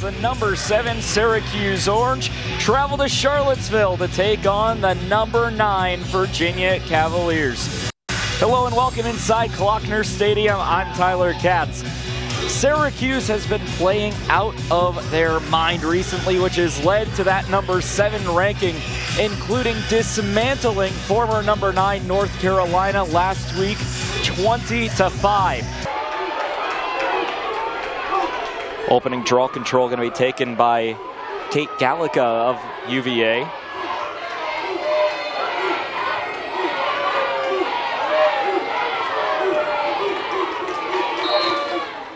as the number 7 Syracuse Orange travel to Charlottesville to take on the number 9 Virginia Cavaliers. Hello and welcome inside Klockner Stadium. I'm Tyler Katz. Syracuse has been playing out of their mind recently, which has led to that number 7 ranking, including dismantling former number 9 North Carolina last week, 20-5. Opening draw control going to be taken by Kate Gallica of UVA.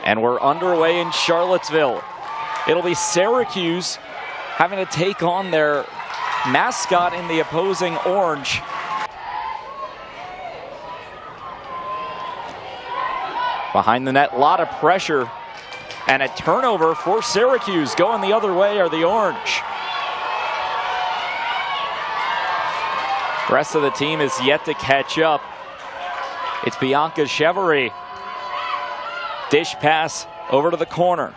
And we're underway in Charlottesville. It'll be Syracuse having to take on their mascot in the opposing orange. Behind the net, a lot of pressure. And a turnover for Syracuse. Going the other way are the orange. The rest of the team is yet to catch up. It's Bianca Chevrolet. Dish pass over to the corner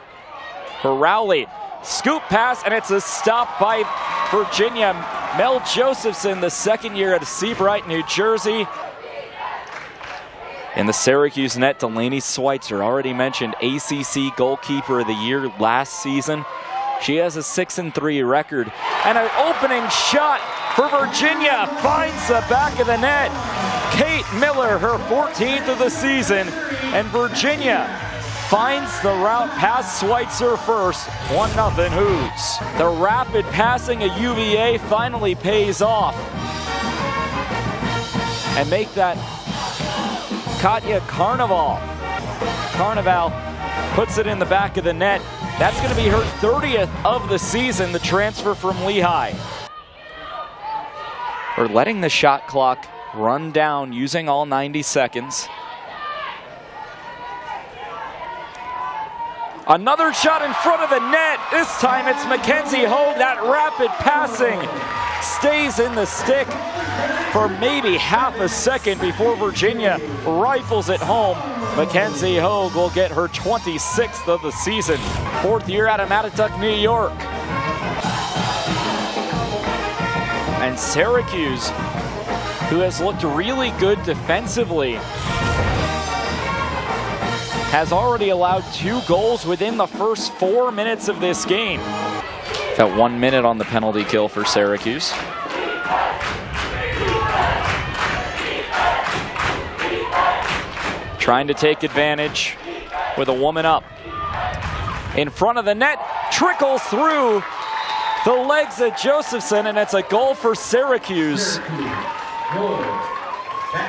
for Rowley. Scoop pass, and it's a stop by Virginia. Mel Josephson, the second year at Seabright, New Jersey. In the Syracuse net, Delaney Schweitzer, already mentioned ACC Goalkeeper of the Year last season. She has a 6-3 record. And an opening shot for Virginia finds the back of the net. Kate Miller, her 14th of the season. And Virginia finds the route past Schweitzer first. 1-0 Hoos. The rapid passing of UVA finally pays off. And make that Katya Carnival. Carnival puts it in the back of the net. That's going to be her 30th of the season, the transfer from Lehigh. We're letting the shot clock run down using all 90 seconds. Another shot in front of the net. This time it's Mackenzie Hogue. That rapid passing stays in the stick for maybe half a second before Virginia rifles it home. Mackenzie Hogue will get her 26th of the season. 4th year out of Mattituck, New York. And Syracuse, who has looked really good defensively, has already allowed 2 goals within the first 4 minutes of this game. Got 1 minute on the penalty kill for Syracuse. Trying to take advantage with a woman up. In front of the net, trickles through the legs of Josephson, and it's a goal for Syracuse.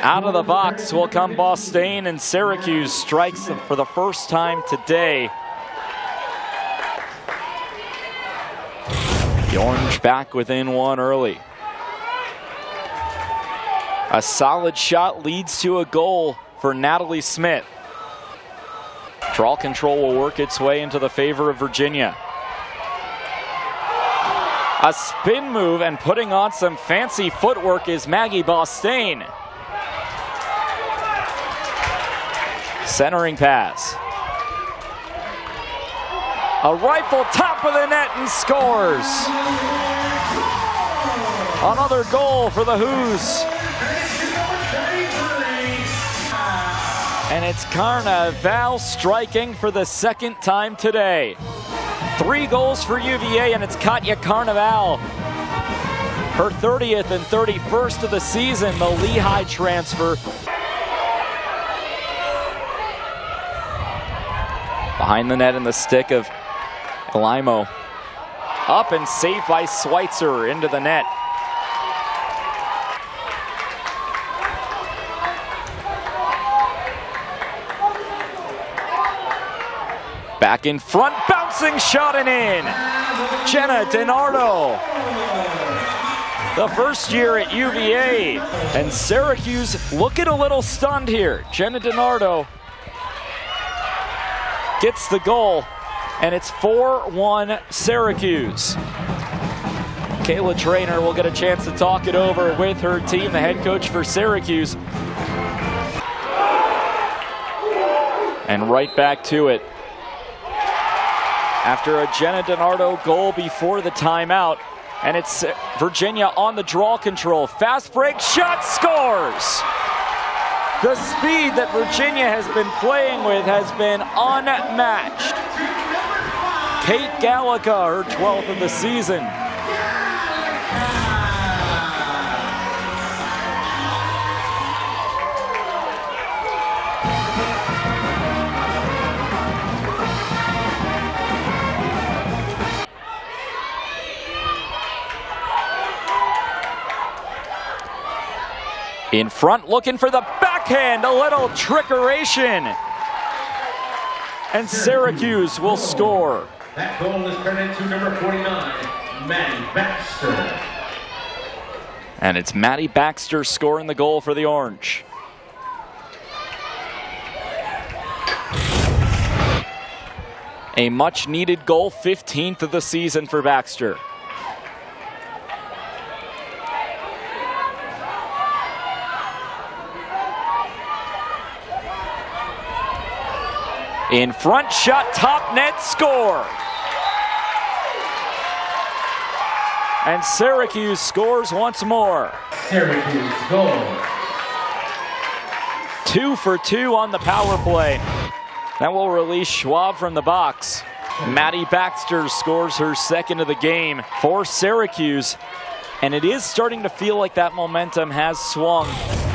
Out of the box will come Bostaine, and Syracuse strikes for the first time today. The Orange back within 1 early. A solid shot leads to a goal for Natalie Smith. Draw control will work its way into the favor of Virginia. A spin move and putting on some fancy footwork is Maggie Bostaine. Centering pass. A rifle top of the net and scores. Another goal for the Hoos. And it's Carnival striking for the 2nd time today. 3 goals for UVA, and it's Katya Carnival. Her 30th and 31st of the season, the Lehigh transfer. Behind the net in the stick of Elimo. Up and saved by Schweitzer into the net. Back in front, bouncing shot and in. Jenna DiNardo. The first year at UVA. And Syracuse looking a little stunned here. Jenna DiNardo gets the goal, and it's 4-1 Syracuse. Kayla Trainer will get a chance to talk it over with her team, the head coach for Syracuse. And right back to it. after a Jenna DiNardo goal before the timeout. And it's Virginia on the draw control. Fast break shot, scores! The speed that Virginia has been playing with has been unmatched. Kate Gallica, her 12th of the season. In front, looking for the backhand, a little trickeration. And Syracuse will score. That goal is credited to number 49, Maddie Baxter. And it's Maddie Baxter scoring the goal for the Orange. A much needed goal, 15th of the season for Baxter. In front, shot, top net, score. And Syracuse scores once more. Syracuse goal. 2 for 2 on the power play. That will release Schwab from the box. Maddie Baxter scores her second of the game for Syracuse. And it is starting to feel like that momentum has swung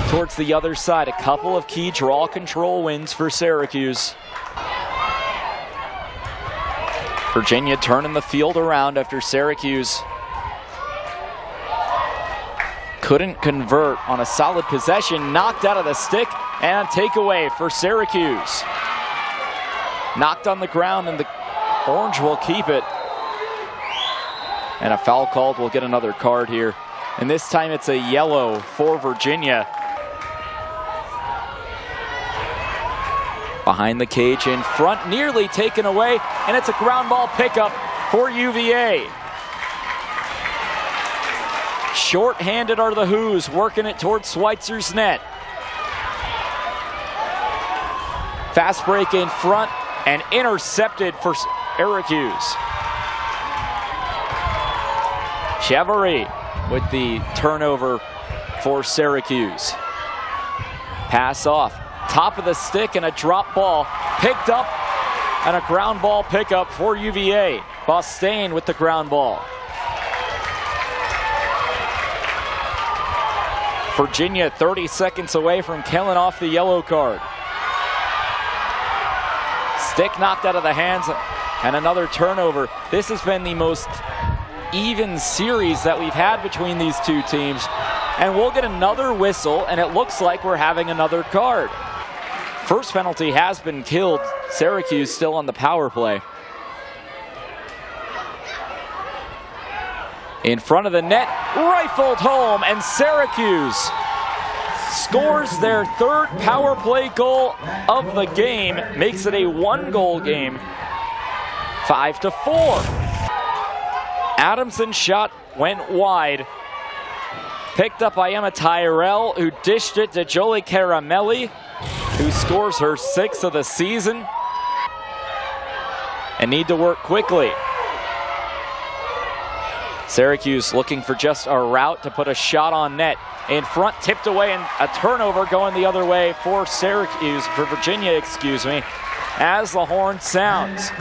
towards the other side. A couple of key draw control wins for Syracuse. Virginia turning the field around after Syracuse couldn't convert on a solid possession. Knocked out of the stick and takeaway for Syracuse. Knocked on the ground and the Orange will keep it. And a foul called. We'll get another card here. And this time it's a yellow for Virginia. Behind the cage in front, nearly taken away, and it's a ground ball pickup for UVA. Short-handed are the Hoos, working it towards Schweitzer's net. Fast break in front and intercepted for Syracuse. Chevary with the turnover for Syracuse. Pass off. Top of the stick and a drop ball picked up, and a ground ball pickup for UVA. Bostain with the ground ball. Virginia 30 seconds away from killing off the yellow card. Stick knocked out of the hands and another turnover. This has been the most even series that we've had between these two teams. And we'll get another whistle, and it looks like we're having another card. First penalty has been killed. Syracuse still on the power play. In front of the net, rifled home, and Syracuse scores their third power play goal of the game. Makes it a one-goal game, 5-4. Adamson's shot went wide. Picked up by Emma Tyrell, who dished it to Jolie Caramelli, who scores her 6th of the season. And need to work quickly. Syracuse looking for just a route to put a shot on net. In front, tipped away, and a turnover going the other way for Syracuse, for Virginia, excuse me, as the horn sounds.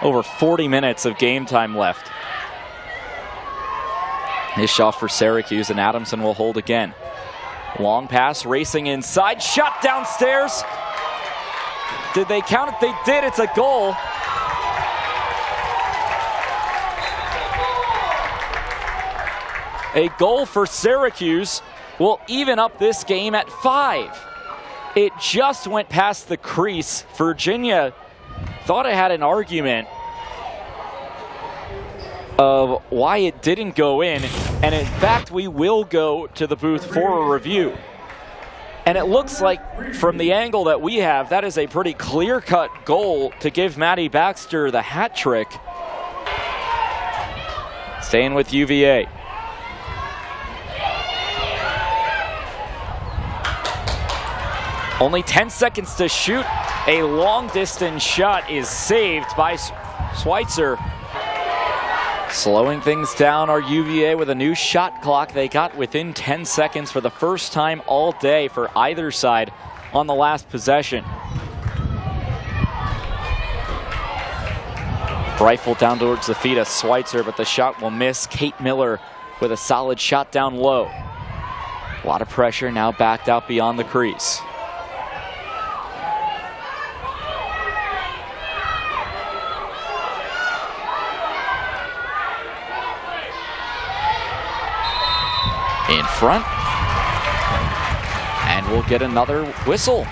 Over 40 minutes of game time left. This shot for Syracuse, and Adamson will hold again. Long pass, racing inside, shot downstairs. Did they count it? They did. It's a goal. A goal for Syracuse will even up this game at 5. It just went past the crease. Virginia thought it had an argument of why it didn't go in, and in fact we will go to the booth for a review. And it looks like from the angle that we have, that is a pretty clear-cut goal to give Maddie Baxter the hat trick. Staying with UVA. Only 10 seconds to shoot, A long-distance shot is saved by Schweitzer. Slowing things down are UVA with a new shot clock. They got within 10 seconds for the first time all day for either side on the last possession. Rifle down towards the feet of Schweitzer, but the shot will miss. Kate Miller with a solid shot down low. A lot of pressure now backed out beyond the crease. In front, and we'll get another whistle.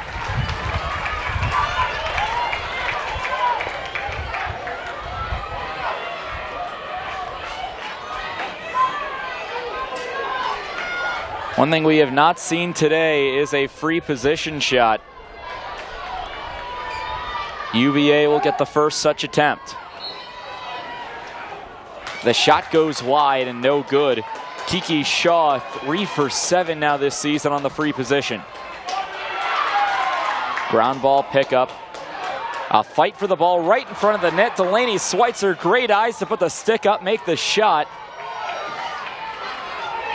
One thing we have not seen today is a free position shot. UVA will get the first such attempt. The shot goes wide and no good. Kiki Shaw 3 for 7 now this season on the free position. Ground ball pickup. A fight for the ball right in front of the net. Delaney Schweitzer, great eyes to put the stick up, make the shot,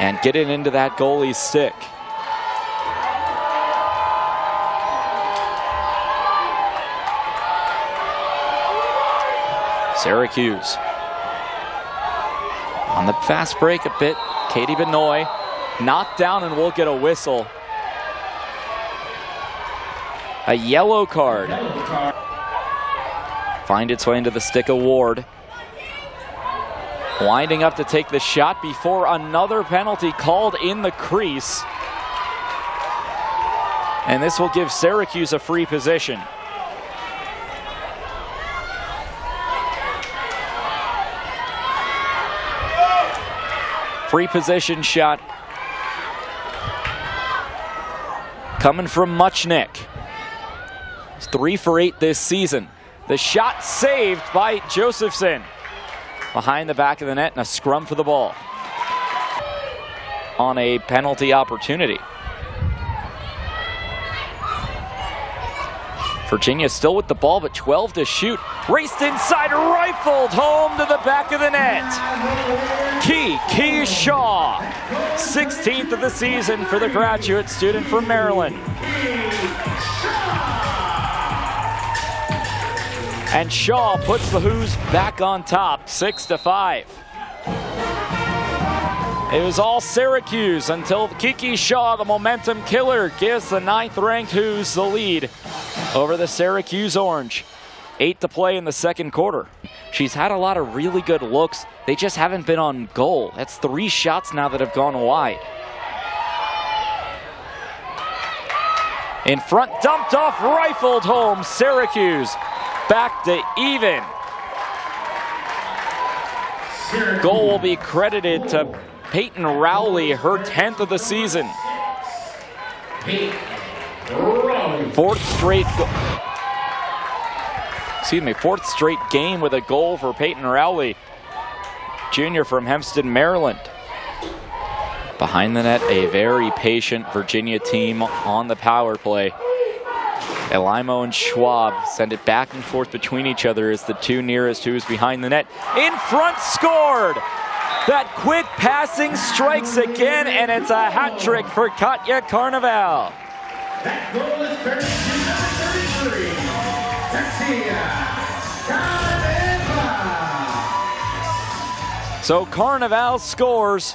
and get it into that goalie's stick. Syracuse on the fast break a bit. Katie Benoit knocked down and will get a whistle. A yellow card. Find its way into the stick of Ward. Winding up to take the shot before another penalty called in the crease. And this will give Syracuse a free position. Free position shot coming from Muchnick. He's 3 for 8 this season. The shot saved by Josephson. Behind the back of the net and a scrum for the ball. On a penalty opportunity. Virginia still with the ball, but 12 to shoot. Raced inside, rifled home to the back of the net. Kiki Shaw, 16th of the season for the graduate student from Maryland. And Shaw puts the Hoos back on top, 6-5. It was all Syracuse until Kiki Shaw, the momentum killer, gives the 9th-ranked Hoos the lead over the Syracuse Orange. 8 to play in the second quarter. She's had a lot of really good looks. They just haven't been on goal. That's 3 shots now that have gone wide. In front, dumped off, rifled home. Syracuse back to even. Goal will be credited to Peyton Rowley, her 10th of the season. Fourth straight game with a goal for Peyton Rowley, junior from Hempstead, Maryland. Behind the net, a very patient Virginia team on the power play. Elimo and Schwab send it back and forth between each other as the two nearest Hoos behind the net. In front, scored! That quick passing strikes again, and it's a hat trick for Katya Carnival. That goal is turned to number 33, Katya Carnival. So Carnival scores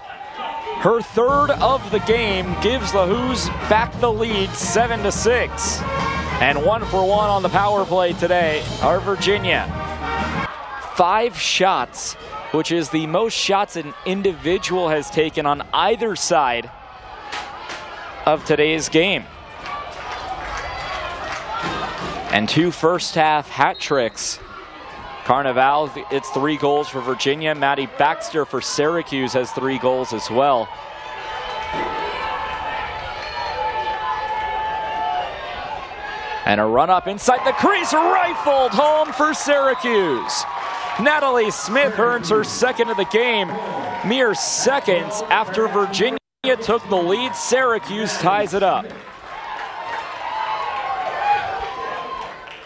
her 3rd of the game, gives the Hoos back the lead 7-6. And 1 for 1 on the power play today are Virginia. 5 shots, which is the most shots an individual has taken on either side of today's game. And 2 first-half hat tricks. Carnival, it's 3 goals for Virginia. Maddie Baxter for Syracuse has 3 goals as well. And a run up inside the crease, rifled home for Syracuse. Natalie Smith earns her 2nd of the game. Mere seconds after Virginia took the lead, Syracuse ties it up.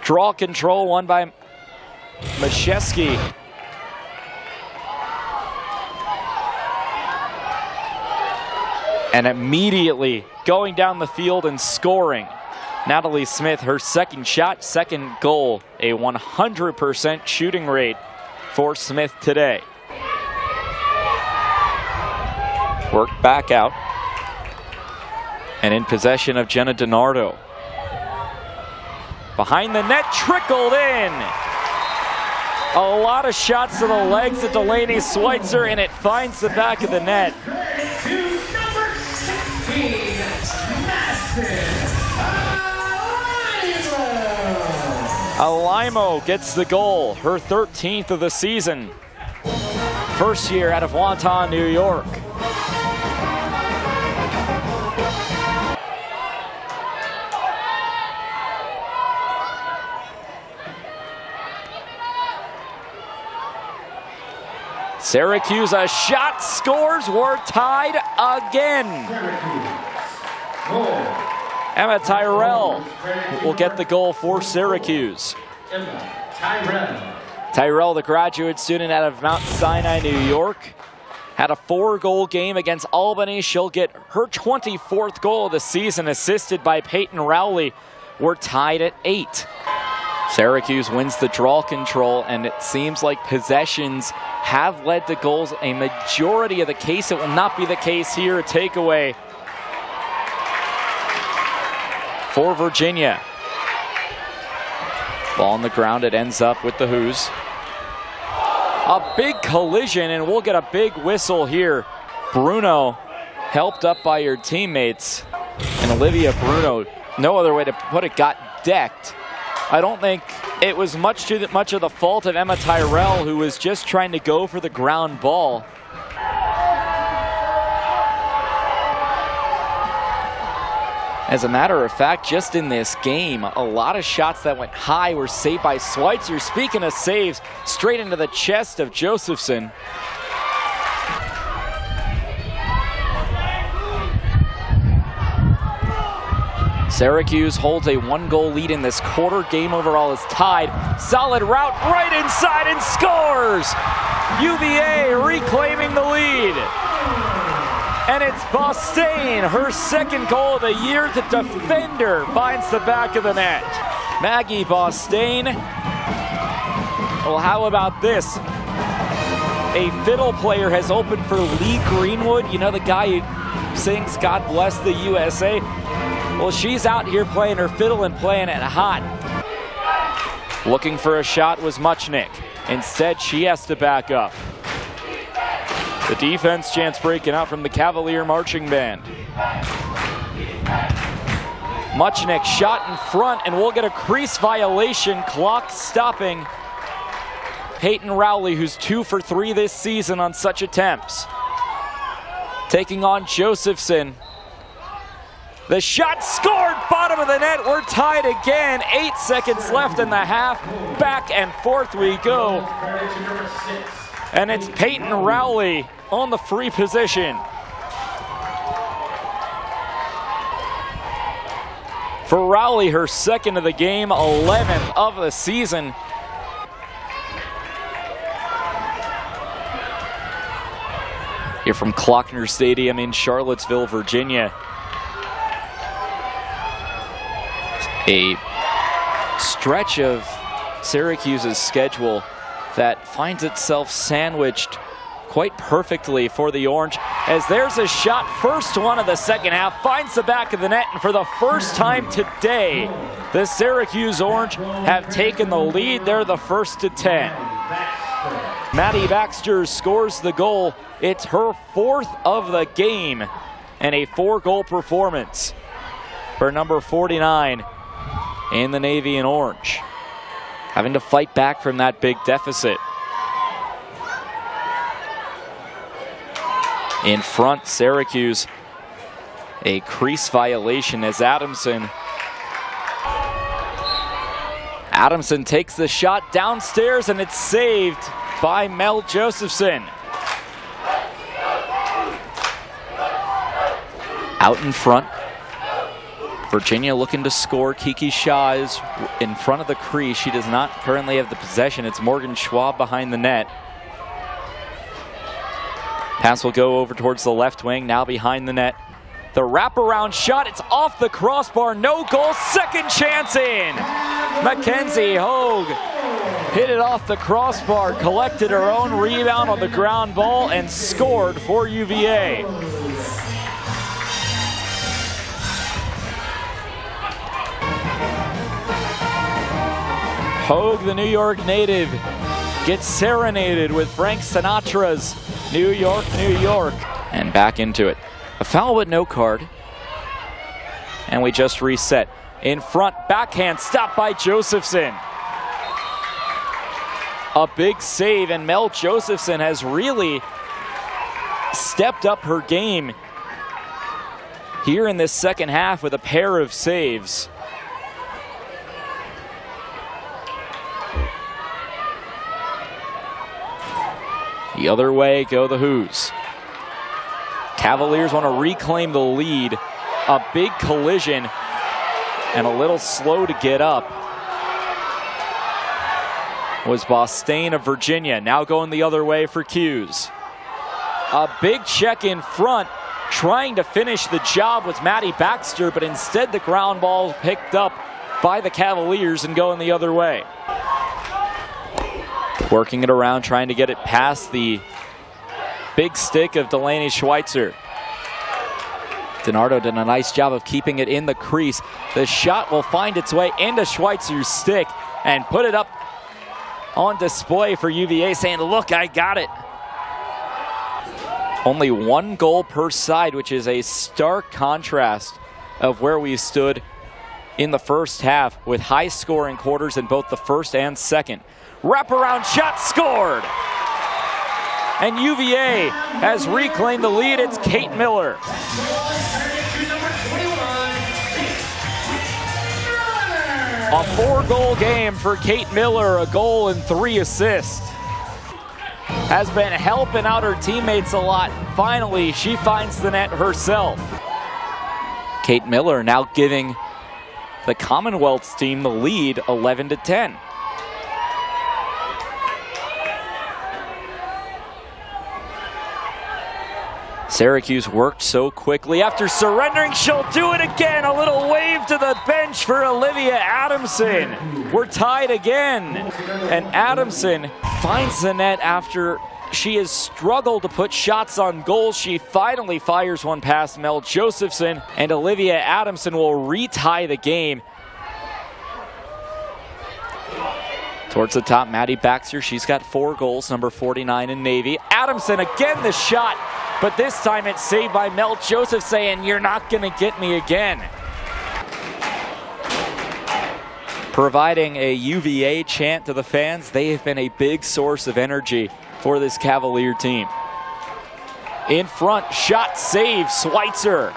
Draw control won by Mashevsky. And immediately going down the field and scoring. Natalie Smith, her second shot, second goal, a 100% shooting rate for Smith today. Worked back out. And in possession of Jenna DiNardo. Behind the net, trickled in. A lot of shots to the legs of Delaney Schweitzer, and it finds the back of the net. Alaimo gets the goal, her 13th of the season. First year out of Wonton, New York. Syracuse, a shot, scores, we're tied again. Emma Tyrell will get the goal for Syracuse. Tyrell, the graduate student out of Mount Sinai, New York, had a 4-goal game against Albany. She'll get her 24th goal of the season, assisted by Peyton Rowley. We're tied at 8. Syracuse wins the draw control, and it seems like possessions have led to goals a majority of the case. It will not be the case here. A takeaway for Virginia. Ball on the ground, it ends up with the Hoos. A big collision, and we'll get a big whistle here. Bruno, helped up by your teammates, and Olivia Bruno, no other way to put it, got decked. I don't think it was much of the fault of Emma Tyrell, who was just trying to go for the ground ball. As a matter of fact, just in this game, a lot of shots that went high were saved by Schweitzer. Speaking of saves, straight into the chest of Josephson. Syracuse holds a 1-goal lead in this quarter. Game overall is tied. Solid route right inside and scores! UVA reclaiming the lead. And it's Bostaine, her second goal of the year. The defender finds the back of the net. Maggie Bostaine. Well, how about this? A fiddle player has opened for Lee Greenwood. You know, the guy who sings God Bless the USA? Well, she's out here playing her fiddle and playing it hot. Looking for a shot was Muchnick. Instead, she has to back up. The defense chance breaking out from the Cavalier Marching Band. Muchnick shot in front, and we'll get a crease violation. Clock stopping Peyton Rowley, who's 2 for 3 this season on such attempts. Taking on Josephson. The shot scored, bottom of the net. We're tied again. 8 seconds left in the half. Back and forth we go. And it's Peyton Rowley on the free position. For Rowley, her second of the game, 11th of the season. Here from Klockner Stadium in Charlottesville, Virginia. A stretch of Syracuse's schedule that finds itself sandwiched quite perfectly for the Orange, as there's a shot, first one of the second half, finds the back of the net, and for the first time today, the Syracuse Orange have taken the lead. They're the first to 10. Maddie Baxter scores the goal. It's her 4th of the game, and a 4-goal performance for number 49 in the Navy and Orange, having to fight back from that big deficit. In front, Syracuse, a crease violation as Adamson takes the shot downstairs, and it's saved by Mel Josephson. Out in front, Virginia looking to score. Kiki Shaw is in front of the crease. She does not currently have the possession. It's Morgan Schwab behind the net. Pass will go over towards the left wing, now behind the net. The wraparound shot, it's off the crossbar, no goal, second chance in. Mackenzie Hogue hit it off the crossbar, collected her own rebound on the ground ball, and scored for UVA. Hogue, the New York native, gets serenaded with Frank Sinatra's New York, New York. And back into it. A foul but no card. And we just reset. In front, backhand, stopped by Josephson. A big save, and Mel Josephson has really stepped up her game here in this second half with a pair of saves. The other way go the Who's. Cavaliers want to reclaim the lead. A big collision and a little slow to get up was Bostain of Virginia. Now going the other way for Hughes. A big check in front, trying to finish the job with Maddie Baxter, but instead the ground ball picked up by the Cavaliers and going the other way. Working it around, trying to get it past the big stick of Delaney Schweitzer. DiNardo did a nice job of keeping it in the crease. The shot will find its way into Schweitzer's stick and put it up on display for UVA, saying, look, I got it. Only one goal per side, which is a stark contrast of where we stood in the first half, with high scoring quarters in both the first and second. Wraparound shot, scored! And UVA has reclaimed the lead. It's Kate Miller. A 4-goal game for Kate Miller, a goal and 3 assists. Has been helping out her teammates a lot. Finally, she finds the net herself. Kate Miller now giving the Commonwealth's team the lead, 11-10. Syracuse worked so quickly. After surrendering, she'll do it again. A little wave to the bench for Olivia Adamson. We're tied again. And Adamson finds the net after she has struggled to put shots on goal. She finally fires one past Mel Josephson, and Olivia Adamson will retie the game. Towards the top, Maddie Baxter. She's got 4 goals, number 49 in Navy. Adamson, again the shot. But this time it's saved by Mel Joseph, saying, you're not going to get me again. Providing a UVA chant to the fans, they have been a big source of energy for this Cavalier team. In front, shot save, Schweitzer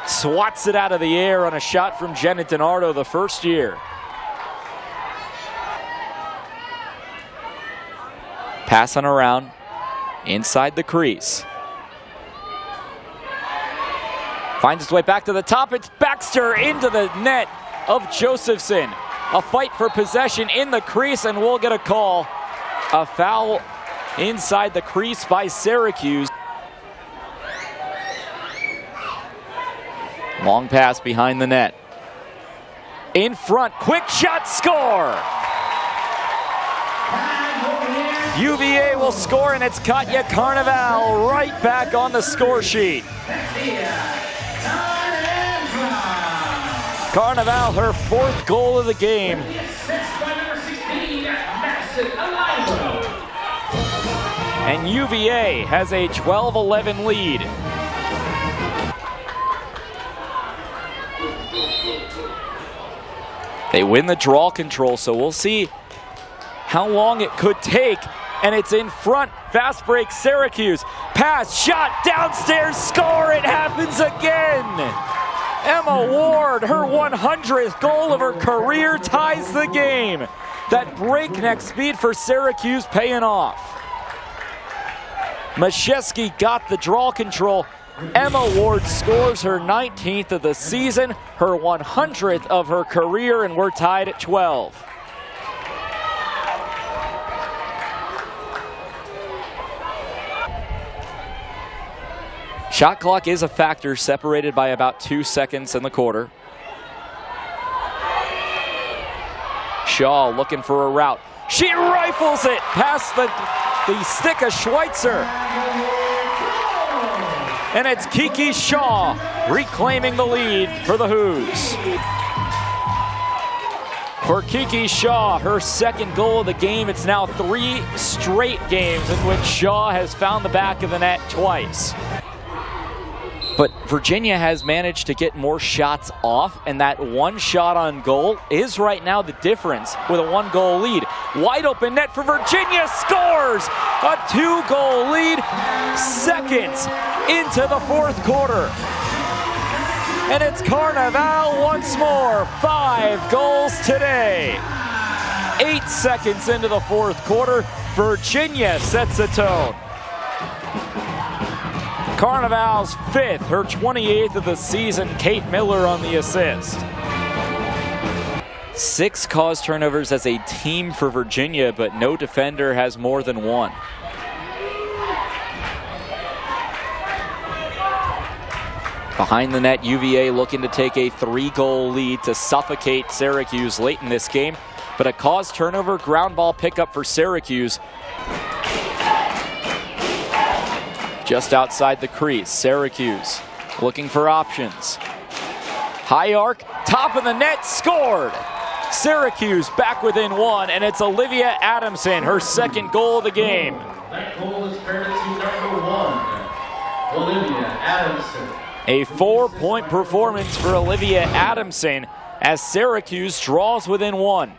swats it out of the air on a shot from Jenna DiNardo, the first year. Passing around inside the crease. Finds its way back to the top. It's Baxter into the net of Josephson. A fight for possession in the crease, and we'll get a call. A foul inside the crease by Syracuse. Long pass behind the net. In front, quick shot, score! UVA will score, and it's Katya Carnival right back on the score sheet. Carnival, her 4th goal of the game. And UVA has a 12-11 lead. They win the draw control, so we'll see how long it could take. And it's in front, fast break Syracuse. Pass, shot, downstairs, score, it happens again. Emma Ward, her 100th goal of her career, ties the game. That breakneck speed for Syracuse paying off. Mashesky got the draw control. Emma Ward scores her 19th of the season, her 100th of her career, and we're tied at 12. Shot clock is a factor, separated by about 2 seconds in the quarter. Shaw looking for a route. She rifles it past the stick of Schweitzer. And it's Kiki Shaw reclaiming the lead for the Hoos. For Kiki Shaw, her second goal of the game. It's now 3 straight games in which Shaw has found the back of the net twice. But Virginia has managed to get more shots off, and that one shot on goal is right now the difference with a 1-goal lead. Wide open net for Virginia, scores! A 2-goal lead, seconds into the 4th quarter. And it's Carnival once more, 5 goals today. 8 seconds into the 4th quarter, Virginia sets the tone. Carnival's 5th, her 28th of the season. Kate Miller on the assist. 6 caused turnovers as a team for Virginia, but no defender has more than 1. Behind the net, UVA looking to take a 3-goal lead to suffocate Syracuse late in this game, but a caused turnover, ground ball pickup for Syracuse. Just outside the crease, Syracuse looking for options. High arc, top of the net, scored! Syracuse back within 1, and it's Olivia Adamson, her 2nd goal of the game. That goal is credited to number 1, Olivia Adamson. A 4-point performance for Olivia Adamson as Syracuse draws within 1.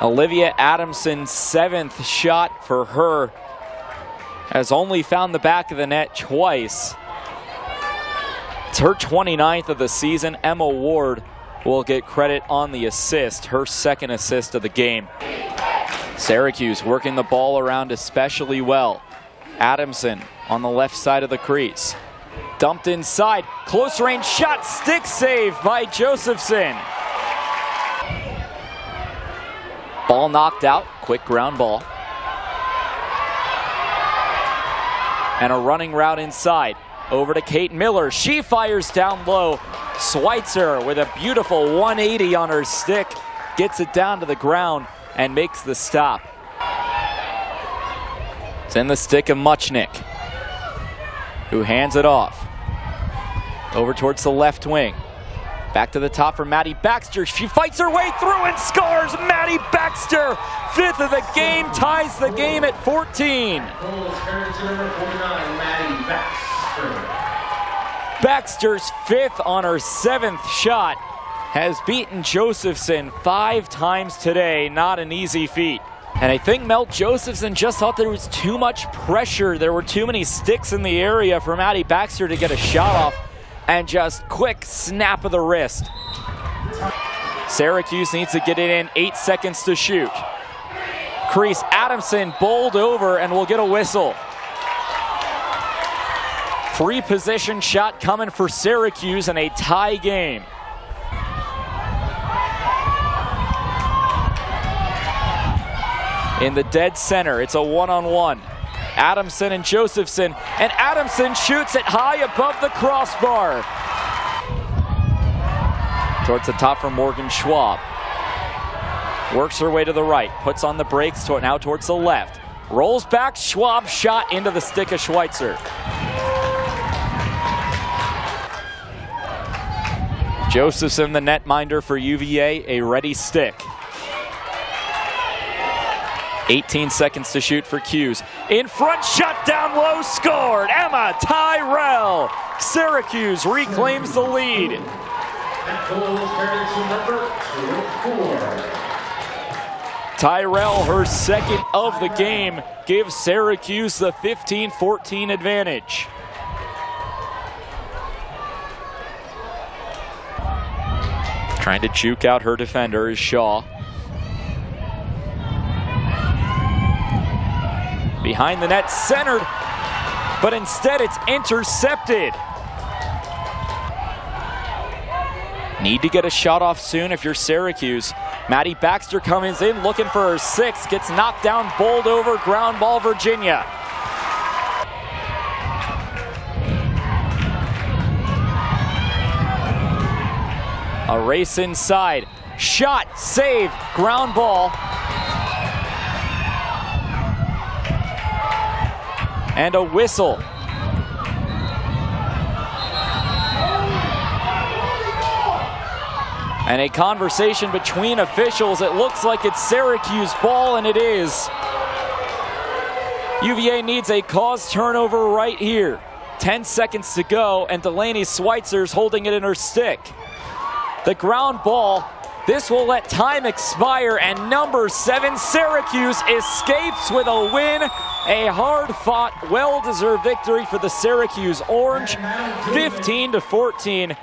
Olivia Adamson's 7th shot for her has only found the back of the net twice. It's her 29th of the season. Emma Ward will get credit on the assist, her 2nd assist of the game. Syracuse working the ball around especially well. Adamson on the left side of the crease. Dumped inside, close range shot, stick save by Josephson. Ball knocked out, quick ground ball. And a running route inside. Over to Kate Miller. She fires down low. Schweitzer with a beautiful 180 on her stick. Gets it down to the ground and makes the stop. It's in the stick of Muchnick, who hands it off. Over towards the left wing. Back to the top for Maddie Baxter. She fights her way through and scores. Maddie Baxter, 5th of the game, ties the game at 14. Baxter's 5th on her 7th shot has beaten Josephson 5 times today. Not an easy feat. And I think Mel Josephson just thought there was too much pressure. There were too many sticks in the area for Maddie Baxter to get a shot off. And just quick snap of the wrist. Syracuse needs to get it in, 8 seconds to shoot. Crease, Adamson bowled over and will get a whistle. Free position shot coming for Syracuse in a tie game. In the dead center, it's a 1-on-1. Adamson and Josephson, and Adamson shoots it high above the crossbar. Towards the top for Morgan Schwab. Works her way to the right, puts on the brakes, now towards the left. Rolls back, Schwab shot into the stick of Schweitzer. Josephson, the netminder for UVA, a ready stick. 18 seconds to shoot for Hughes. In front, shot down low, scored. Emma Tyrell. Syracuse reclaims the lead. That goal is carried to number 4. Tyrell, her 2nd of the game, gives Syracuse the 15-14 advantage. Trying to juke out her defender is Shaw. Behind the net, centered, but instead it's intercepted. Need to get a shot off soon if you're Syracuse. Maddie Baxter comes in looking for her sixth, gets knocked down, bowled over, ground ball Virginia. A race inside, shot, save, ground ball. And a whistle. And a conversation between officials. It looks like it's Syracuse ball, and it is. UVA needs a caused turnover right here. 10 seconds to go, and Delaney Schweitzer's holding it in her stick. The ground ball, this will let time expire, and number 7, Syracuse, escapes with a win. A hard-fought, well-deserved victory for the Syracuse Orange, 15-14.